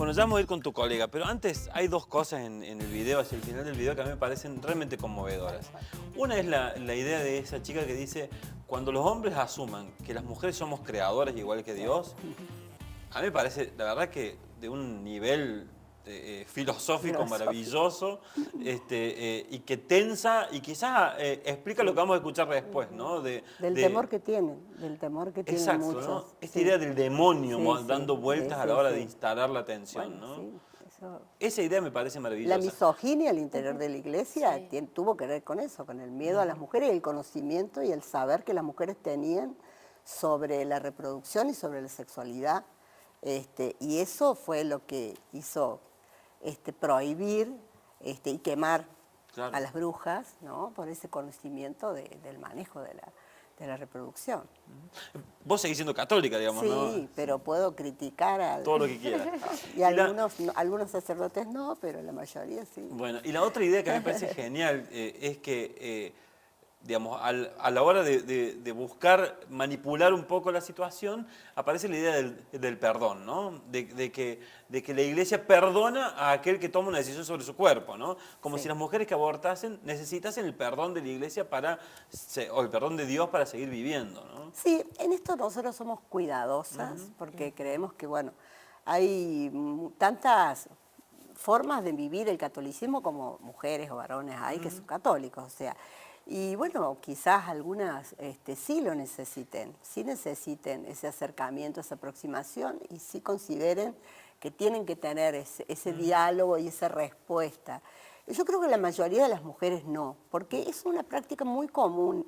Bueno, ya vamos a ir con tu colega, pero antes hay dos cosas en el video, hacia el final del video, que a mí me parecen realmente conmovedoras. Una es la idea de esa chica que dice, cuando los hombres asuman que las mujeres somos creadoras igual que Dios, a mí me parece, la verdad, que de un nivel filosófico maravilloso, y que tensa y quizás explica lo que vamos a escuchar después, ¿no? Del temor que tienen Exacto, muchos. ¿no? Esta idea del demonio dando vueltas a la hora de Sí. instalar la tensión, Bueno, ¿no? sí, eso. Esa idea me parece La maravillosa. misoginia al interior de la iglesia Sí. tuvo que ver con eso, con el miedo a las mujeres, el conocimiento y el saber que las mujeres tenían sobre la reproducción y sobre la sexualidad. Y eso fue lo que hizo prohibir y quemar Claro. a las brujas, ¿no? Por ese conocimiento del manejo de la reproducción. Vos seguís siendo católica, digamos, ¿no? Sí, pero puedo criticar a Todo lo que quieras. y algunos sacerdotes no, pero la mayoría sí. Bueno, y la otra idea que me parece genial es que, digamos, a la hora de buscar manipular un poco la situación, aparece la idea del perdón, ¿no? De que la iglesia perdona a aquel que toma una decisión sobre su cuerpo, ¿no? Como si las mujeres que abortasen necesitasen el perdón de la iglesia o el perdón de Dios para seguir viviendo, ¿no? Sí, en esto nosotros somos cuidadosas porque creemos que, bueno, hay tantas formas de vivir el catolicismo como mujeres o varones hay que son católicos, o sea, y bueno, quizás algunas sí necesiten ese acercamiento, esa aproximación y sí consideren que tienen que tener ese diálogo y esa respuesta. Yo creo que la mayoría de las mujeres no, porque es una práctica muy común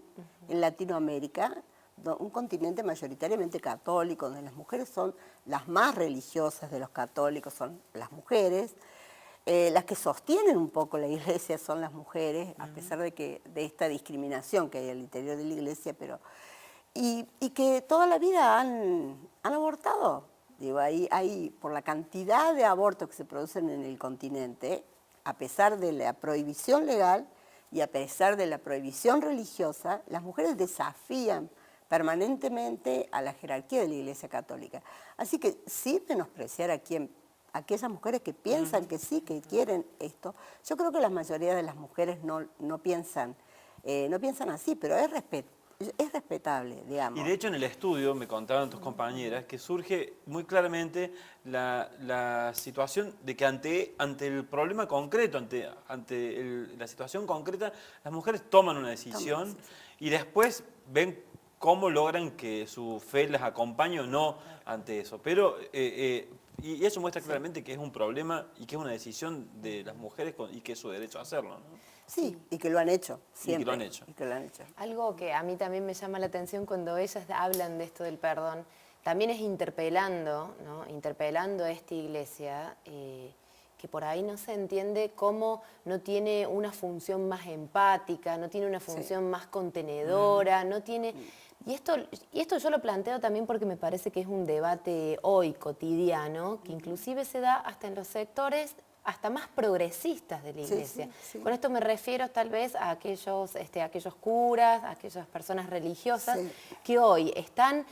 en Latinoamérica, un continente mayoritariamente católico, donde las mujeres son las más religiosas de los católicos, son las mujeres. Las que sostienen un poco la iglesia son las mujeres, a pesar de esta discriminación que hay al interior de la iglesia, y que toda la vida han abortado. Digo, por la cantidad de abortos que se producen en el continente, a pesar de la prohibición legal y a pesar de la prohibición religiosa, las mujeres desafían permanentemente a la jerarquía de la Iglesia Católica. Así que sin menospreciar aquellas mujeres que piensan que sí, que quieren esto, yo creo que la mayoría de las mujeres no piensan así, pero es respetable, digamos. Y de hecho en el estudio, me contaban tus compañeras, que surge muy claramente la situación de que ante el problema concreto, ante la situación concreta, las mujeres toman una decisión y después ven cómo logran que su fe las acompañe o no ante eso. Pero, y eso muestra claramente que es un problema y que es una decisión de las mujeres y que es su derecho a hacerlo, ¿no? Sí, y que lo han hecho, siempre. Y que lo han hecho. Y que lo han hecho. Algo que a mí también me llama la atención cuando ellas hablan de esto del perdón, también es interpelando, ¿no? Interpelando a esta iglesia, que por ahí no se entiende cómo no tiene una función más empática, no tiene una función más contenedora, no tiene... Y esto yo lo planteo también porque me parece que es un debate hoy cotidiano, que inclusive se da hasta en los sectores hasta más progresistas de la iglesia. Sí. Con esto me refiero tal vez a aquellos curas, a aquellas personas religiosas que hoy están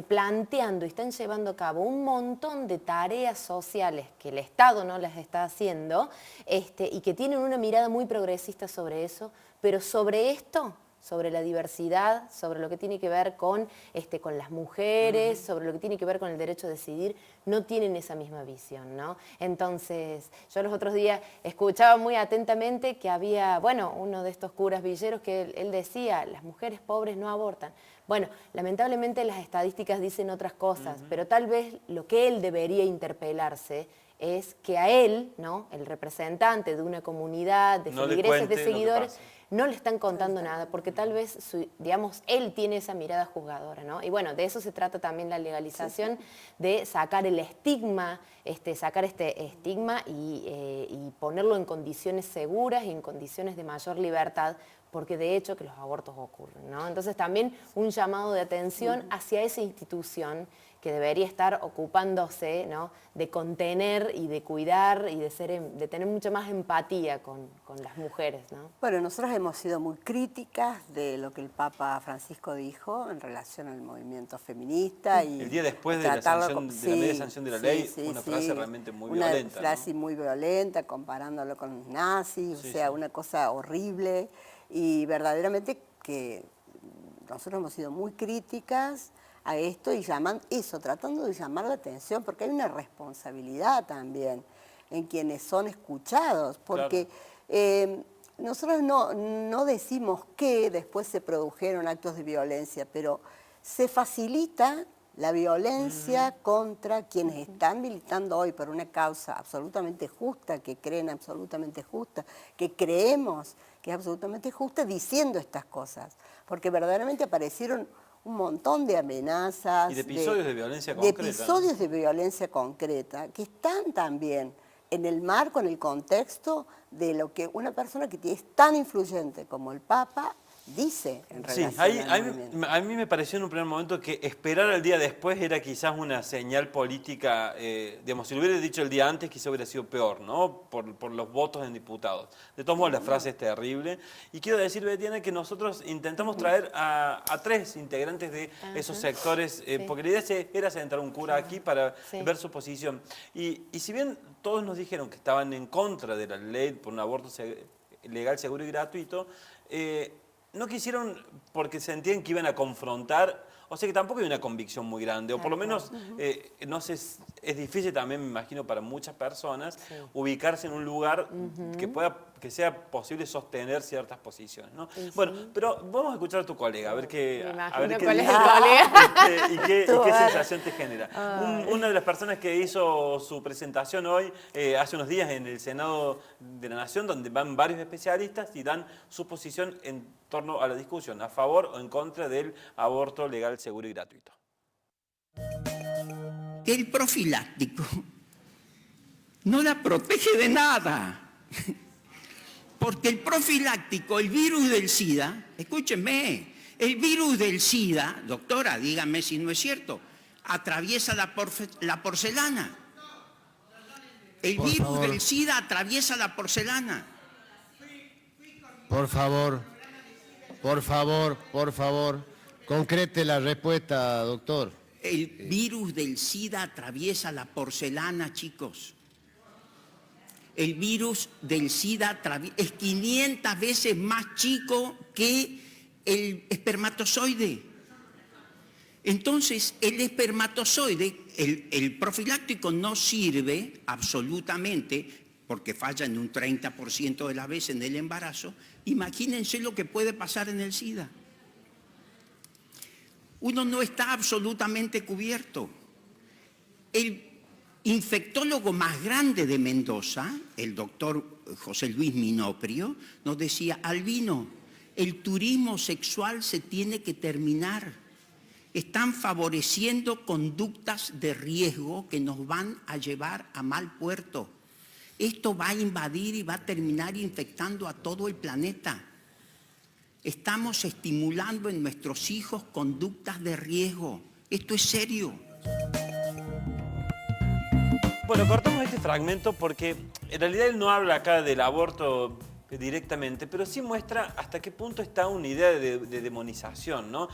planteando y están llevando a cabo un montón de tareas sociales que el Estado no las está haciendo y que tienen una mirada muy progresista sobre eso, pero sobre esto, sobre la diversidad, sobre lo que tiene que ver con las mujeres, sobre lo que tiene que ver con el derecho a decidir, no tienen esa misma visión, ¿no? Entonces, yo los otros días escuchaba muy atentamente que había, bueno, uno de estos curas villeros que él decía, las mujeres pobres no abortan. Bueno, lamentablemente las estadísticas dicen otras cosas, pero tal vez lo que él debería interpelarse es que a él, ¿no?, el representante de una comunidad, de feligreses, de seguidores, no le están contando nada, porque tal vez, digamos, él tiene esa mirada juzgadora, ¿no? Y bueno, de eso se trata también la legalización, de sacar el estigma, sacar este estigma y ponerlo en condiciones seguras y en condiciones de mayor libertad, porque de hecho que los abortos ocurren, ¿no? Entonces también un llamado de atención hacia esa institución que debería estar ocupándose, ¿no?, de contener y de cuidar y de tener mucha más empatía con las mujeres, ¿no? Bueno, nosotros hemos sido muy críticas de lo que el Papa Francisco dijo en relación al movimiento feminista. Y el día después de la media sanción de la ley, una frase realmente muy violenta. Una frase, ¿no?, muy violenta, comparándolo con los nazis, o sea, una cosa horrible. Y verdaderamente que nosotros hemos sido muy críticas a esto y tratando de llamar la atención, porque hay una responsabilidad también en quienes son escuchados, porque nosotros no decimos que después se produjeron actos de violencia, pero se facilita la violencia contra quienes están militando hoy por una causa absolutamente justa, que creen absolutamente justa, que creemos que es absolutamente justa, diciendo estas cosas, porque verdaderamente aparecieron un montón de amenazas. Y de episodios de violencia concreta. De episodios de violencia concreta, que están también en el marco, en el contexto de lo que una persona que es tan influyente como el Papa dice en relación al movimiento. A mí me pareció en un primer momento que esperar al día después era quizás una señal política, digamos, si lo hubiera dicho el día antes quizás hubiera sido peor, ¿no? Por los votos en diputados. De todos modos la frase es terrible. Y quiero decir, Betiana, que nosotros intentamos traer a 3 integrantes de esos sectores, porque la idea era sentar un cura aquí para ver su posición. Y si bien todos nos dijeron que estaban en contra de la ley por un aborto legal, seguro y gratuito, no quisieron porque sentían que iban a confrontar, o sea que tampoco hay una convicción muy grande, o por lo menos, no sé, es difícil también, me imagino, para muchas personas ubicarse en un lugar que sea posible sostener ciertas posiciones, ¿no? Bueno, pero vamos a escuchar a tu colega, a ver qué dice y qué sensación te genera. Una de las personas que hizo su presentación hoy, hace unos días en el Senado de la Nación, donde van varios especialistas y dan su posición en torno a la discusión, a favor o en contra del aborto legal, seguro y gratuito. El profiláctico no la protege de nada. Porque el profiláctico, el virus del SIDA, escúchenme, el virus del SIDA, doctora, díganme si no es cierto, atraviesa la porcelana. El virus del SIDA atraviesa la porcelana. Por favor, concrete la respuesta, doctor. El virus del SIDA atraviesa la porcelana, chicos. El virus del SIDA es 500 veces más chico que el espermatozoide. Entonces, el espermatozoide, el profiláctico no sirve absolutamente porque falla en un 30% de las veces en el embarazo. Imagínense lo que puede pasar en el SIDA. Uno no está absolutamente cubierto. El infectólogo más grande de Mendoza, el doctor José Luis Minoprio, nos decía: Albino, el turismo sexual se tiene que terminar. Están favoreciendo conductas de riesgo que nos van a llevar a mal puerto. Esto va a invadir y va a terminar infectando a todo el planeta. Estamos estimulando en nuestros hijos conductas de riesgo. Esto es serio. Bueno, cortamos este fragmento porque en realidad él no habla acá del aborto directamente, pero sí muestra hasta qué punto está una idea de demonización, ¿no?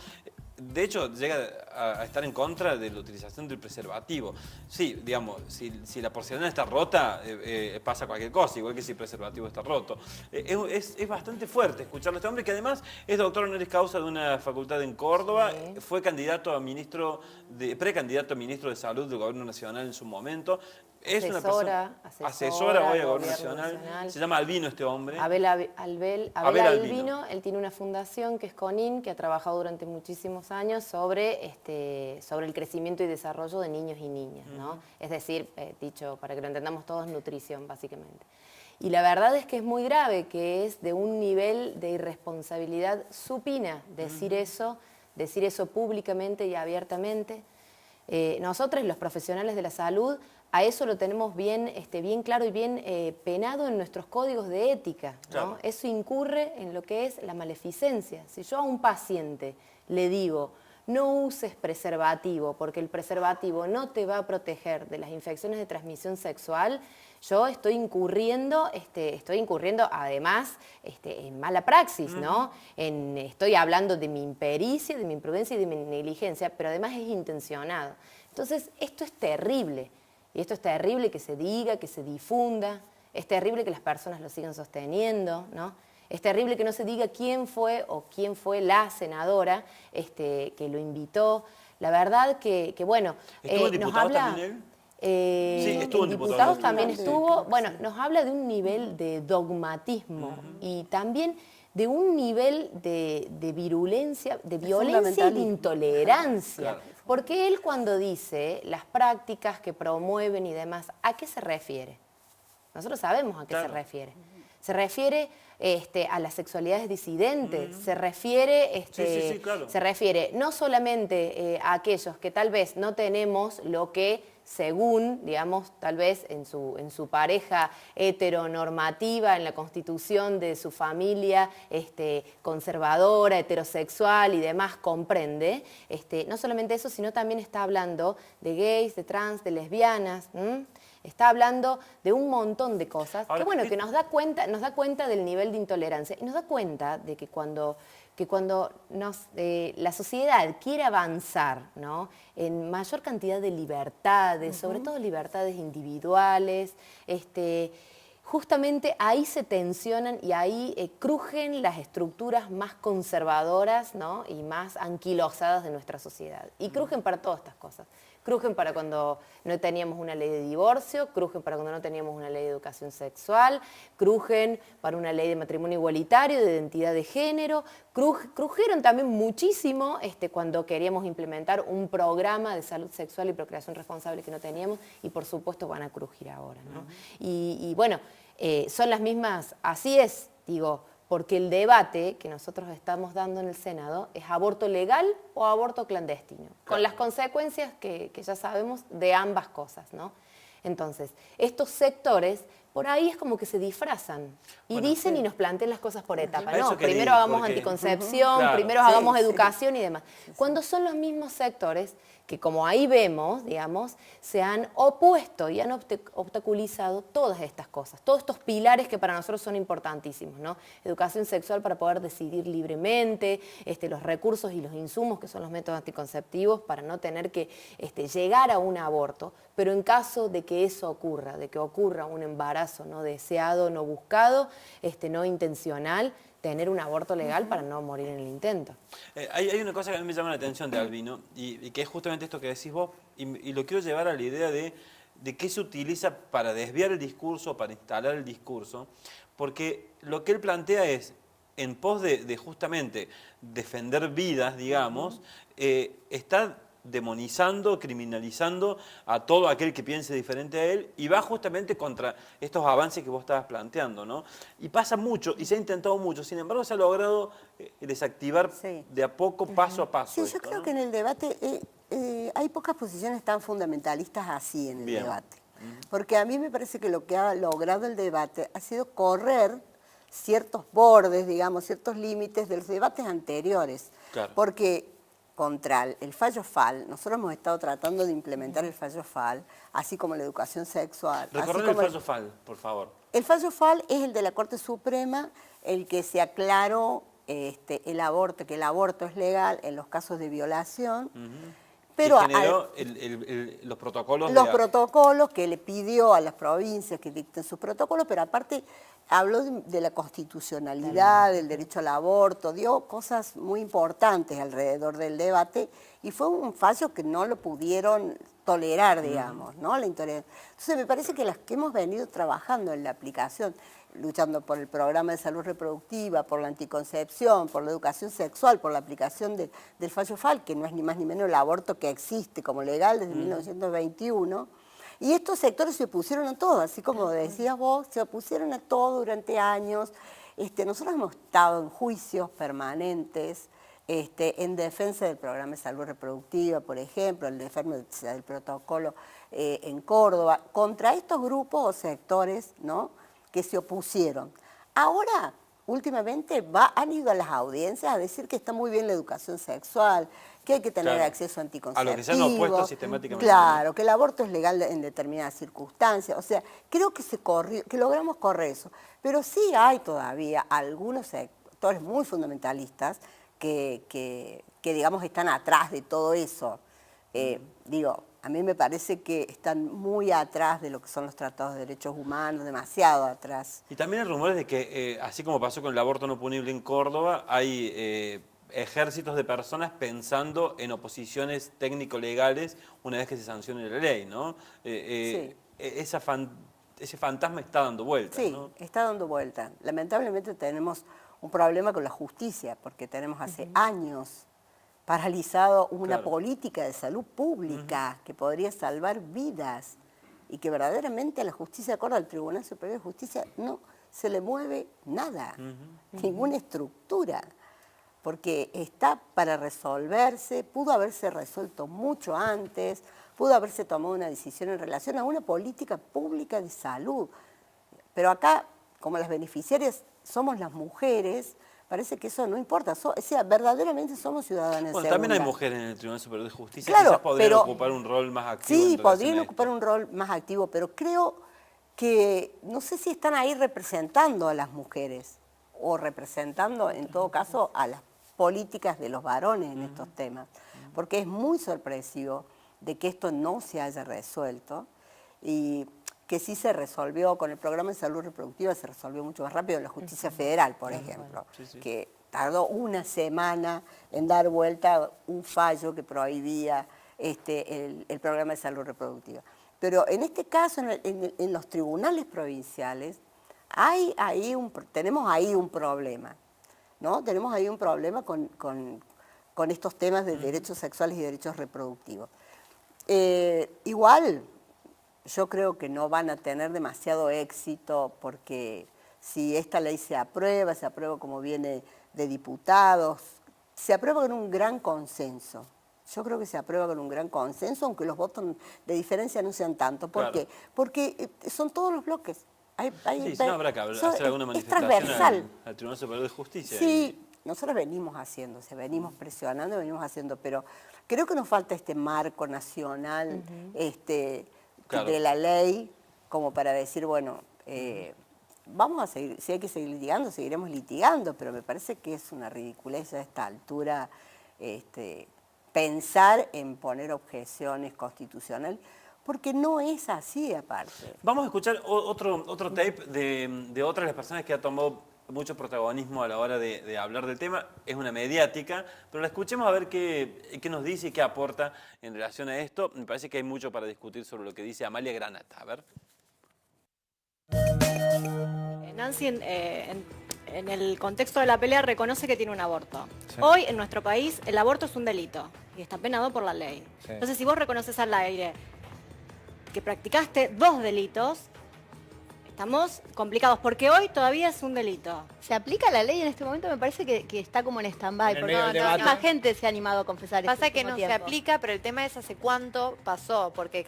De hecho, llega a estar en contra de la utilización del preservativo. Sí, digamos, si la porcelana está rota, pasa cualquier cosa, igual que si el preservativo está roto. Es bastante fuerte escucharlo a este hombre, que además es doctor honoris causa de una facultad en Córdoba, fue candidato a precandidato a ministro de Salud del Gobierno Nacional en su momento. Es una persona asesora hoy al Gobierno Nacional. Se llama Albino este hombre. Abel Albino. Él tiene una fundación que es CONIN, que ha trabajado durante muchísimos años sobre el crecimiento y desarrollo de niños y niñas, ¿no? Es decir, dicho para que lo entendamos todos, nutrición básicamente. Y la verdad es que es muy grave, que es de un nivel de irresponsabilidad supina decir eso públicamente y abiertamente. Nosotros, los profesionales de la salud, a eso lo tenemos bien claro y bien penado en nuestros códigos de ética, ¿no? Claro. Eso incurre en lo que es la maleficencia. Si yo a un paciente le digo, no uses preservativo, porque el preservativo no te va a proteger de las infecciones de transmisión sexual, yo estoy incurriendo además en mala praxis, ¿no? Estoy hablando de mi impericia, de mi imprudencia y de mi negligencia, pero además es intencionado. Entonces, esto es terrible. Y esto es terrible que se diga, que se difunda. Es terrible que las personas lo sigan sosteniendo, ¿no? Es terrible que no se diga quién fue o quién fue la senadora que lo invitó. La verdad que bueno, ¿Estuvo el nos diputado habla... también él? Sí, estuvo el el diputado diputado. también Sí, estuvo, bueno, nos habla de un nivel de dogmatismo y también de un nivel de virulencia, de violencia y de fundamentalismo. intolerancia. Claro. Porque él cuando dice las prácticas que promueven y demás, ¿a qué se refiere? Nosotros sabemos a qué se refiere. Se refiere a las sexualidades disidentes, se refiere, Sí, claro. se refiere no solamente a aquellos que tal vez no tenemos lo que según, digamos, tal vez en su pareja heteronormativa, en la constitución de su familia conservadora, heterosexual y demás, comprende. No solamente eso, sino también está hablando de gays, de trans, de lesbianas. Está hablando de un montón de cosas Ahora, que nos da cuenta del nivel de intolerancia y nos da cuenta de que cuando la sociedad quiere avanzar, ¿no?, en mayor cantidad de libertades, sobre todo libertades individuales, justamente ahí se tensionan y ahí crujen las estructuras más conservadoras, ¿no?, y más anquilosadas de nuestra sociedad. Y crujen para todas estas cosas. Crujen para cuando no teníamos una ley de divorcio, crujen para cuando no teníamos una ley de educación sexual, crujen para una ley de matrimonio igualitario, de identidad de género, crujeron también muchísimo cuando queríamos implementar un programa de salud sexual y procreación responsable que no teníamos y por supuesto van a crujir ahora, ¿no? Y bueno, son las mismas, así es, digo, porque el debate que nosotros estamos dando en el Senado es aborto legal o aborto clandestino, con las consecuencias que ya sabemos de ambas cosas, ¿no? Entonces, estos sectores por ahí es como que se disfrazan y dicen y nos plantean las cosas por etapas. Eso No, quería, primero hagamos porque- anticoncepción, Claro. primero Sí, hagamos sí. educación y demás. Cuando son los mismos sectores que, como ahí vemos, digamos, se han opuesto y han obstaculizado todas estas cosas, todos estos pilares que para nosotros son importantísimos, ¿no? Educación sexual para poder decidir libremente, los recursos y los insumos que son los métodos anticonceptivos para no tener que llegar a un aborto, pero en caso de que eso ocurra, de que ocurra un embarazo no deseado, no buscado, no intencional, tener un aborto legal para no morir en el intento. Hay una cosa que a mí me llama la atención de Albino y que es justamente esto que decís vos y lo quiero llevar a la idea de qué se utiliza para desviar el discurso, para instalar el discurso, porque lo que él plantea es, en pos de justamente defender vidas, digamos, está demonizando, criminalizando a todo aquel que piense diferente a él y va justamente contra estos avances que vos estabas planteando, ¿no? Y pasa mucho y se ha intentado mucho, sin embargo se ha logrado desactivar Sí. de a poco, paso a paso. Sí, yo esto, creo ¿no? que en el debate hay pocas posiciones tan fundamentalistas así en el Bien. debate. Porque a mí me parece que lo que ha logrado el debate ha sido correr ciertos bordes, digamos, ciertos límites de los debates anteriores. Claro. Porque contra el fallo FAL, nosotros hemos estado tratando de implementar el fallo FAL, así como la educación sexual. así Recorrer el como fallo FAL, por favor. el fallo FAL es el de la Corte Suprema, el que se aclaró que el aborto es legal en los casos de violación, pero que generó los protocolos los protocolos que le pidió a las provincias que dicten sus protocolos, pero aparte habló de la constitucionalidad, del derecho al aborto, dio cosas muy importantes alrededor del debate y fue un fallo que no lo pudieron tolerar, digamos, ¿no? La intolerancia. Entonces me parece que las que hemos venido trabajando en la aplicación, luchando por el programa de salud reproductiva, por la anticoncepción, por la educación sexual, por la aplicación del fallo FAL, que no es ni más ni menos el aborto que existe como legal desde 1921, y estos sectores se opusieron a todo, así como decías vos, se opusieron a todo durante años. Nosotros hemos estado en juicios permanentes, en defensa del programa de salud reproductiva, por ejemplo, en defensa del protocolo en Córdoba, contra estos grupos o sectores, ¿no?, que se opusieron. Ahora últimamente han ido a las audiencias a decir que está muy bien la educación sexual, que hay que tener Claro. acceso a anticonceptivos. A lo que se han opuesto sistemáticamente. Claro, que el aborto es legal en determinadas circunstancias. O sea, creo que que logramos correr eso. Pero sí hay todavía algunos sectores muy fundamentalistas que digamos, están atrás de todo eso. Digo, a mí me parece que están muy atrás de lo que son los tratados de derechos humanos, demasiado atrás. Y también hay rumores de que, así como pasó con el aborto no punible en Córdoba, hay ejércitos de personas pensando en oposiciones técnico-legales una vez que se sancione la ley, ¿no? Sí. Ese fantasma está dando vueltas, Sí, ¿no? está dando vuelta. Lamentablemente tenemos un problema con la justicia, porque tenemos hace años paralizado una Claro. política de salud pública que podría salvar vidas y que verdaderamente a la justicia de Córdoba, al Tribunal Superior de Justicia, no se le mueve nada, ninguna estructura, porque está para resolverse, pudo haberse resuelto mucho antes, pudo haberse tomado una decisión en relación a una política pública de salud. Pero acá, como las beneficiarias somos las mujeres, parece que eso no importa. O sea, verdaderamente somos ciudadanas Bueno, también hay segunda. mujeres en el Tribunal Superior de Justicia, Claro, quizás podrían pero- ocupar un rol más activo. Sí, en relación podrían a ocupar esto. un rol más activo, pero creo que no sé si están ahí representando a las mujeres o representando, en todo caso, a las políticas de los varones en estos temas, porque es muy sorpresivo de que esto no se haya resuelto y que sí se resolvió con el programa de salud reproductiva, se resolvió mucho más rápido en la justicia federal, por ejemplo, que tardó una semana en dar vuelta un fallo que prohibía el programa de salud reproductiva. Pero en este caso, en los tribunales provinciales, tenemos ahí un problema, ¿no? Tenemos ahí un problema con estos temas de derechos sexuales y derechos reproductivos. Igual, yo creo que no van a tener demasiado éxito porque si esta ley se aprueba como viene de diputados, se aprueba con un gran consenso. Yo creo que se aprueba con un gran consenso, aunque los votos de diferencia no sean tanto. ¿Por qué? Porque son todos los bloques. Sí, si no habrá que hacer alguna es manifestación transversal. al Tribunal Superior de Justicia. Sí, nosotros venimos haciendo, venimos presionando, venimos haciendo, pero creo que nos falta este marco nacional Claro. de la ley como para decir, bueno, vamos a seguir, si hay que seguir litigando, seguiremos litigando, pero me parece que es una ridiculez a esta altura pensar en poner objeciones constitucionales, porque no es así aparte. Vamos a escuchar otro tape de otra de las personas que ha tomado mucho protagonismo a la hora de hablar del tema. Es una mediática, pero la escuchemos a ver qué nos dice y qué aporta en relación a esto. Me parece que hay mucho para discutir sobre lo que dice Amalia Granata. A ver. Nancy, en el contexto de la pelea, reconoce que tiene un aborto. Sí. Hoy, en nuestro país, el aborto es un delito y está penado por la ley. Sí. Entonces, si vos reconoces al aire que practicaste 2 delitos, estamos complicados, porque hoy todavía es un delito. ¿Se aplica la ley en este momento? Me parece que está como en stand-by, porque mucha gente se ha animado a confesar eso. Pasa que no se aplica, pero el tema es hace cuánto pasó, porque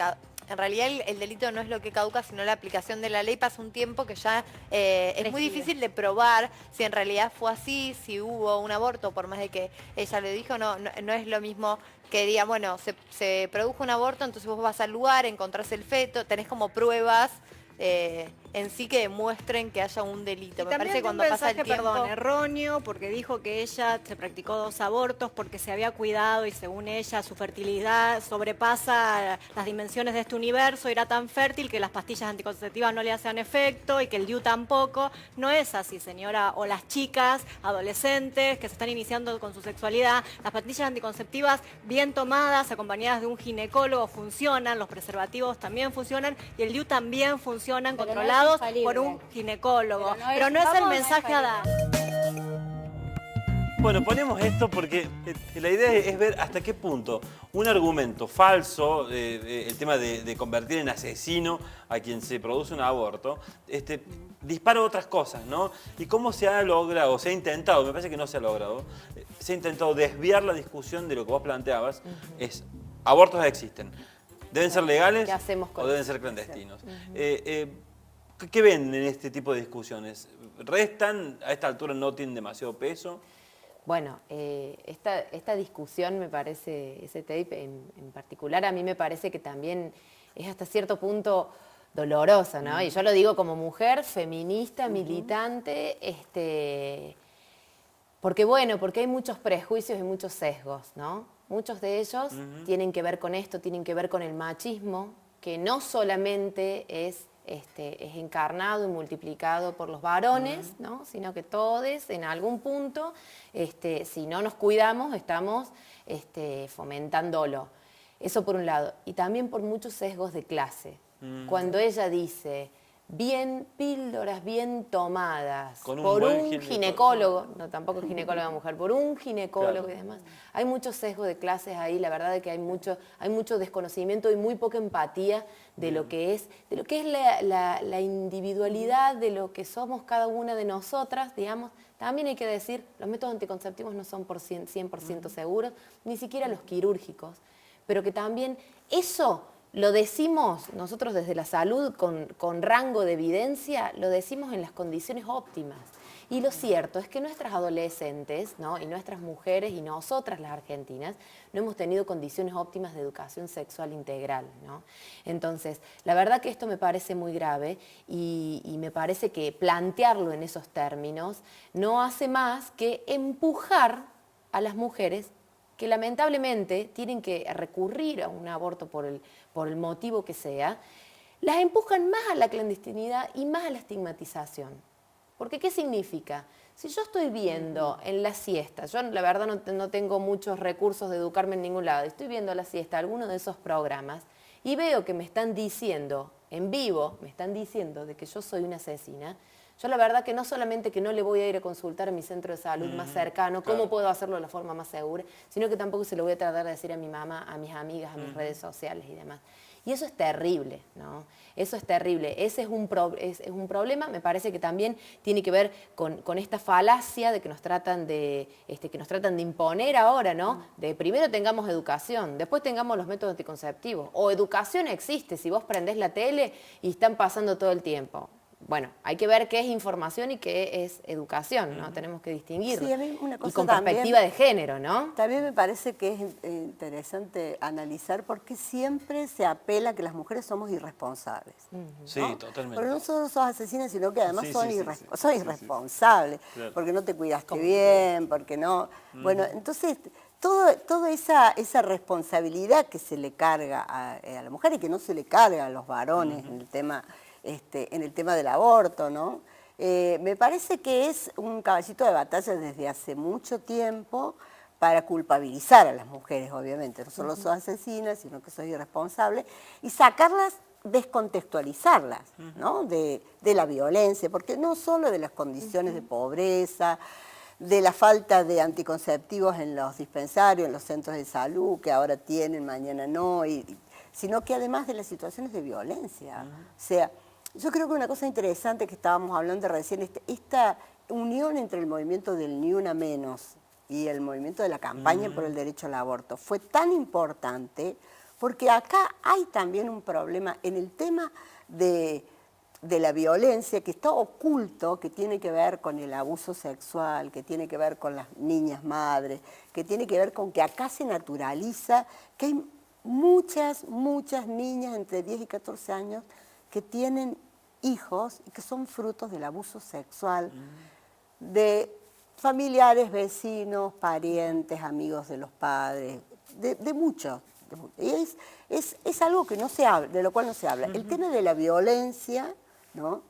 en realidad el delito no es lo que caduca, sino la aplicación de la ley. Pasa un tiempo que ya es muy difícil de probar si en realidad fue así, si hubo un aborto, por más de que ella le dijo, no es lo mismo que diga, bueno, se produjo un aborto, entonces vos vas al lugar, encontrás el feto, tenés como pruebas en sí que demuestren que haya un delito. Me parece que cuando pasa el tiempo... erróneo, porque dijo que ella se practicó 2 abortos porque se había cuidado y según ella su fertilidad sobrepasa las dimensiones de este universo, era tan fértil que las pastillas anticonceptivas no le hacían efecto y que el DIU tampoco. No es así, señora. O las chicas, adolescentes que se están iniciando con su sexualidad, las pastillas anticonceptivas bien tomadas, acompañadas de un ginecólogo, funcionan, los preservativos también funcionan y el DIU también funcionan, controlados por un ginecólogo, pero no es el mensaje a dar. Bueno, ponemos esto porque la idea es ver hasta qué punto un argumento falso, el tema de convertir en asesino a quien se produce un aborto, dispara otras cosas, ¿no? Y cómo se ha logrado, se ha intentado, me parece que no se ha logrado, se ha intentado desviar la discusión de lo que vos planteabas, es abortos existen, ¿deben ser legales ¿Qué hacemos con o deben ser clandestinos? ¿Qué ven en este tipo de discusiones? ¿Restan? ¿A esta altura no tienen demasiado peso? Bueno, esta discusión me parece, ese tape en particular, a mí me parece que también es hasta cierto punto dolorosa, ¿no? Y yo lo digo como mujer feminista, militante, porque hay muchos prejuicios y muchos sesgos, ¿no? Muchos de ellos tienen que ver con esto, tienen que ver con el machismo, que no solamente es encarnado y multiplicado por los varones, ¿no? Sino que todos en algún punto, si no nos cuidamos, estamos fomentándolo. Eso por un lado. Y también por muchos sesgos de clase. Cuando ella dice, píldoras bien tomadas Con un por buen un ginecólogo. ginecólogo, no tampoco ginecóloga mujer, por un ginecólogo Claro. y demás. Hay muchos sesgos de clases ahí, la verdad es que hay mucho desconocimiento y muy poca empatía de lo que es, la individualidad, de lo que somos cada una de nosotras, digamos. También hay que decir, los métodos anticonceptivos no son 100% seguros, ni siquiera los quirúrgicos, pero que también eso lo decimos nosotros desde la salud con rango de evidencia, lo decimos en las condiciones óptimas. Y lo cierto es que nuestras adolescentes, ¿no? Y nuestras mujeres y nosotras las argentinas no hemos tenido condiciones óptimas de educación sexual integral, ¿no? Entonces, la verdad que esto me parece muy grave y me parece que plantearlo en esos términos no hace más que empujar a las mujeres que lamentablemente tienen que recurrir a un aborto por el motivo que sea, las empujan más a la clandestinidad y más a la estigmatización. Porque ¿qué significa? Si yo estoy viendo en la siesta, yo la verdad no tengo muchos recursos de educarme en ningún lado, estoy viendo a la siesta alguno de esos programas y veo que me están diciendo, en vivo, me están diciendo de que yo soy una asesina, yo la verdad que no solamente que no le voy a ir a consultar a mi centro de salud más cercano, cómo puedo hacerlo de la forma más segura, sino que tampoco se lo voy a tratar de decir a mi mamá, a mis amigas, a mis redes sociales y demás. Y eso es terrible, ¿no? Eso es terrible. Ese es un problema, me parece que también tiene que ver con esta falacia de que nos tratan de imponer ahora, ¿no? De primero tengamos educación, después tengamos los métodos anticonceptivos. O educación existe, si vos prendés la tele y están pasando todo el tiempo. Bueno, hay que ver qué es información y qué es educación, ¿no? Tenemos que distinguirlo. Sí, a mí una cosa y con también, perspectiva de género, ¿no? También me parece que es interesante analizar por qué siempre se apela a que las mujeres somos irresponsables. Sí, ¿no? totalmente. Porque no solo sos asesinas, sino que además Sí, son sí, sí, son irresponsables, Claro. porque no te cuidaste bien, porque no... Bueno, entonces... Toda esa responsabilidad que se le carga a la mujer y que no se le carga a los varones en el tema del aborto, ¿no? Me parece que es un caballito de batalla desde hace mucho tiempo para culpabilizar a las mujeres, obviamente. No solo sos asesinas, sino que sos irresponsables, y sacarlas, descontextualizarlas, ¿no? De la violencia, porque no solo de las condiciones de pobreza, de la falta de anticonceptivos en los dispensarios, en los centros de salud, que ahora tienen, mañana no, sino que además de las situaciones de violencia. O sea, yo creo que una cosa interesante que estábamos hablando recién, esta unión entre el movimiento del Ni Una Menos y el movimiento de la campaña por el derecho al aborto fue tan importante porque acá hay también un problema en el tema de la violencia que está oculto, que tiene que ver con el abuso sexual, que tiene que ver con las niñas madres, que tiene que ver con que acá se naturaliza que hay muchas niñas entre 10 y 14 años que tienen hijos y que son frutos del abuso sexual de familiares, vecinos, parientes, amigos de los padres, de muchos. Y es algo que no se habla, de lo cual no se habla. El tema de la violencia, ¿no?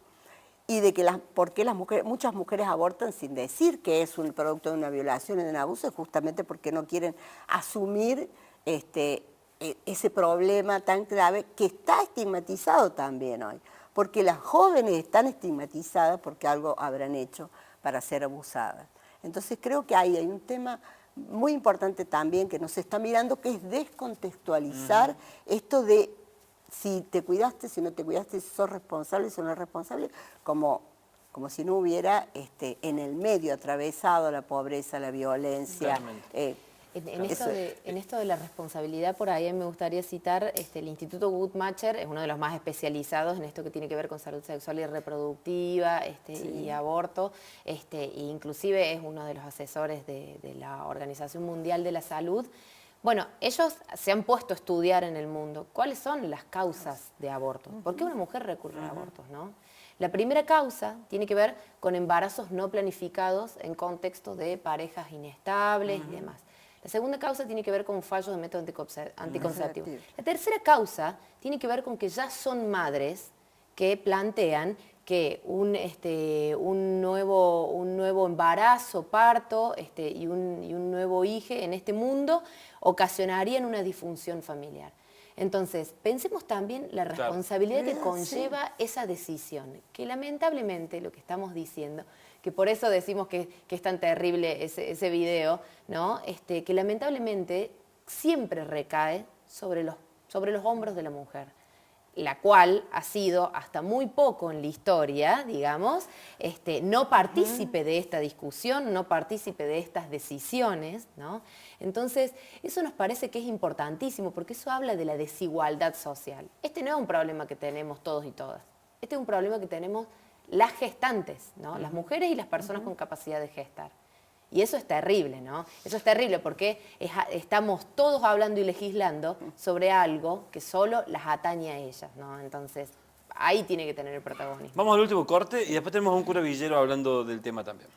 Y de que por qué muchas mujeres abortan sin decir que es un producto de una violación y de un abuso, es justamente porque no quieren asumir ese problema tan grave que está estigmatizado también hoy. Porque las jóvenes están estigmatizadas porque algo habrán hecho para ser abusadas. Entonces creo que hay un tema muy importante también que nos está mirando, que es descontextualizar esto de si te cuidaste, si no te cuidaste, si sos responsable, si no es responsable, como si no hubiera en el medio atravesado la pobreza, la violencia. En esto de la responsabilidad, por ahí me gustaría citar el Instituto Guttmacher, es uno de los más especializados en esto que tiene que ver con salud sexual y reproductiva y aborto, e inclusive es uno de los asesores de la Organización Mundial de la Salud. Bueno, ellos se han puesto a estudiar en el mundo cuáles son las causas de aborto. ¿Por qué una mujer recurre a abortos, no? La primera causa tiene que ver con embarazos no planificados en contexto de parejas inestables y demás. La segunda causa tiene que ver con fallos de método anticonceptivo. La tercera causa tiene que ver con que ya son madres que plantean que un nuevo embarazo, parto y un nuevo hijo en este mundo ocasionarían una disfunción familiar. Entonces, pensemos también la responsabilidad que conlleva esa decisión, que lamentablemente lo que estamos diciendo, que por eso decimos que es tan terrible ese video, ¿no? Que lamentablemente siempre recae sobre los hombros de la mujer, la cual ha sido hasta muy poco en la historia, digamos, no partícipe de esta discusión, no partícipe de estas decisiones, ¿no? Entonces, eso nos parece que es importantísimo porque eso habla de la desigualdad social. Este no es un problema que tenemos todos y todas, este es un problema que tenemos las gestantes, ¿no? Las mujeres y las personas con capacidad de gestar. Y eso es terrible, ¿no? Eso es terrible porque estamos todos hablando y legislando sobre algo que solo las atañe a ellas, ¿no? Entonces, ahí tiene que tener el protagonismo. Vamos al último corte y después tenemos un cura villero hablando del tema también.